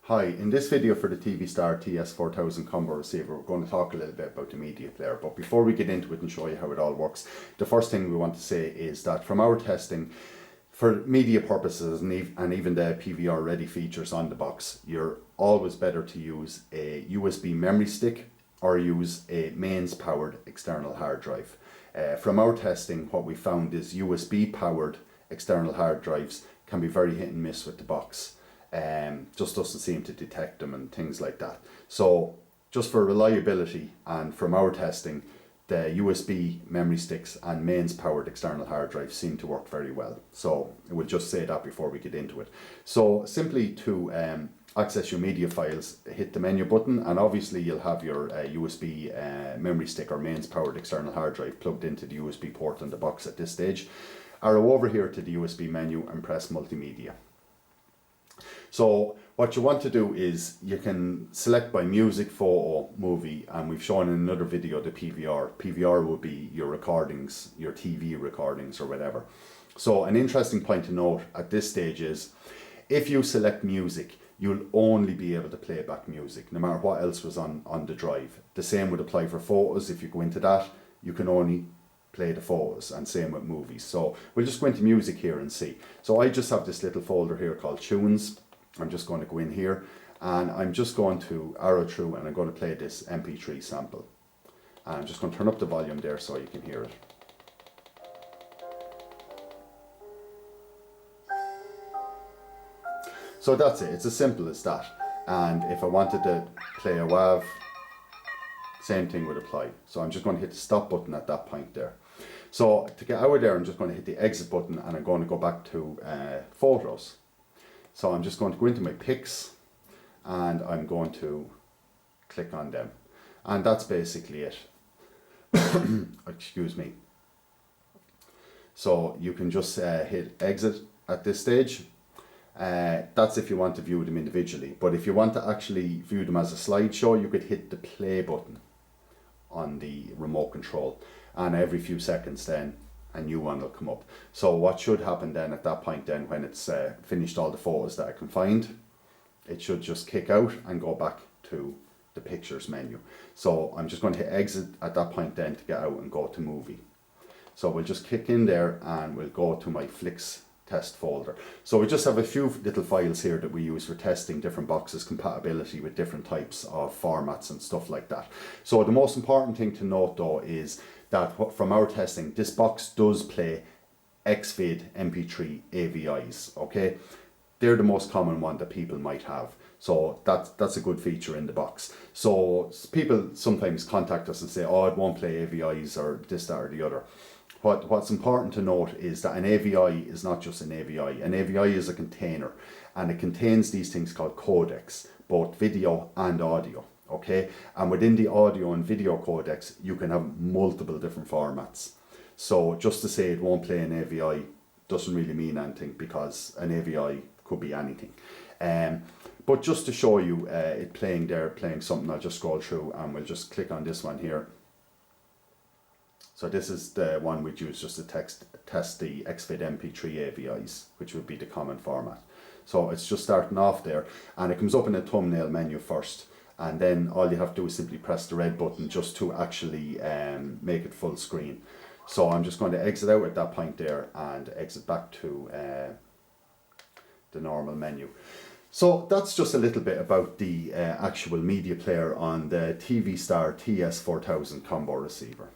Hi, in this video for the TV Star TS4000 combo receiver, we're going to talk a little bit about the media player. But before we get into it and show you how it all works, the first thing we want to say is that from our testing, for media purposes and even the PVR ready features on the box, you're always better to use a USB memory stick or use a mains powered external hard drive. From our testing, what we found is USB powered external hard drives can be very hit and miss with the box. Just doesn't seem to detect them and things like that. So just for reliability and from our testing, the USB memory sticks and mains powered external hard drives seem to work very well. So we'll just say that before we get into it. So simply to access your media files, hit the menu button, and obviously you'll have your USB memory stick or mains powered external hard drive plugged into the USB port on the box at this stage. Arrow over here to the USB menu and press multimedia. So what you want to do is you can select by music, photo, movie, and we've shown in another video the PVR. PVR will be your recordings, your TV recordings or whatever. So an interesting point to note at this stage is if you select music, you'll only be able to play back music no matter what else was on the drive. The same would apply for photos. If you go into that, you can only play the photos, and same with movies. So we'll just go into music here and see. So I just have this little folder here called Tunes. I'm just going to go in here and I'm just going to arrow through and I'm going to play this MP3 sample. And I'm just going to turn up the volume there so you can hear it. So that's it, it's as simple as that. And if I wanted to play a WAV, same thing would apply. So I'm just going to hit the stop button at that point there. So to get out of there, I'm just going to hit the exit button and I'm going to go back to photos. So I'm just going to go into my pics and I'm going to click on them. And that's basically it. Excuse me. So you can just hit exit at this stage. That's if you want to view them individually. But if you want to actually view them as a slideshow, you could hit the play button on the remote control. And every few seconds then a new one will come up. So what should happen then at that point then when it's finished all the photos that I can find, it should just kick out and go back to the pictures menu. So I'm just going to hit exit at that point then to get out and go to movie. So we'll just kick in there and we'll go to my flicks test folder. So we just have a few little files here that we use for testing different boxes compatibility with different types of formats and stuff like that. So the most important thing to note though is that from our testing, this box does play XVID MP3 AVIs, okay? They're the most common one that people might have. So that's a good feature in the box. So people sometimes contact us and say, oh, it won't play AVIs or this, that or the other. What's important to note is that an AVI is not just an AVI. An AVI is a container and it contains these things called codecs, both video and audio. Okay, and within the audio and video codecs, you can have multiple different formats. So just to say it won't play an AVI doesn't really mean anything because an AVI could be anything. But just to show you it playing there, playing something, I'll just scroll through and we'll just click on this one here. So this is the one we'd use just to test the XVID MP3 AVIs, which would be the common format. So it's just starting off there and it comes up in a thumbnail menu first. And then all you have to do is simply press the red button just to actually make it full screen. So I'm just going to exit out at that point there and exit back to the normal menu. So that's just a little bit about the actual media player on the TV Star TS4000 combo receiver.